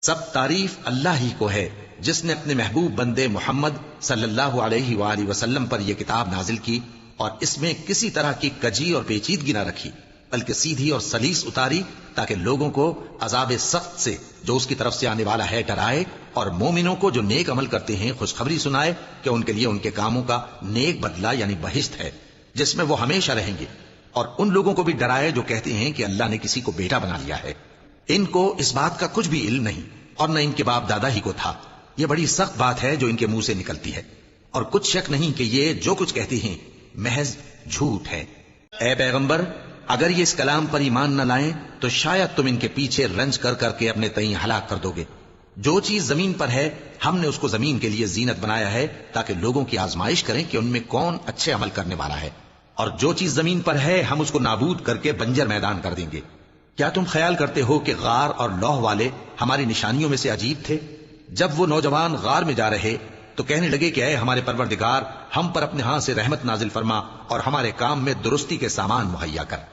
سب تعریف اللہ ہی کو ہے جس نے اپنے محبوب بندے محمد صلی اللہ علیہ وآلہ وسلم پر یہ کتاب نازل کی اور اس میں کسی طرح کی کجی اور پیچیدگی نہ رکھی، بلکہ سیدھی اور سلیس اتاری تاکہ لوگوں کو عذاب سخت سے جو اس کی طرف سے آنے والا ہے ڈرائے، اور مومنوں کو جو نیک عمل کرتے ہیں خوشخبری سنائے کہ ان کے لیے ان کے کاموں کا نیک بدلہ یعنی بہشت ہے جس میں وہ ہمیشہ رہیں گے، اور ان لوگوں کو بھی ڈرائے جو کہتے ہیں کہ اللہ نے کسی کو بیٹا بنا لیا ہے۔ ان کو اس بات کا کچھ بھی علم نہیں اور نہ ان کے باپ دادا ہی کو تھا۔ یہ بڑی سخت بات ہے جو ان کے منہ سے نکلتی ہے، اور کچھ شک نہیں کہ یہ جو کچھ کہتے ہیں محض جھوٹ ہے۔ اے پیغمبر، اگر یہ اس کلام پر ایمان نہ لائیں تو شاید تم ان کے پیچھے رنج کر کر کے اپنے تئیں ہلاک کر دو گے۔ جو چیز زمین پر ہے ہم نے اس کو زمین کے لیے زینت بنایا ہے تاکہ لوگوں کی آزمائش کریں کہ ان میں کون اچھے عمل کرنے والا ہے، اور جو چیز زمین پر ہے ہم اس کو نابود کر کے بنجر میدان کر دیں گے۔ کیا تم خیال کرتے ہو کہ غار اور لوح والے ہماری نشانیوں میں سے عجیب تھے؟ جب وہ نوجوان غار میں جا رہے تو کہنے لگے کہ اے ہمارے پروردگار، ہم پر اپنے ہاں سے رحمت نازل فرما اور ہمارے کام میں درستی کے سامان مہیا کر۔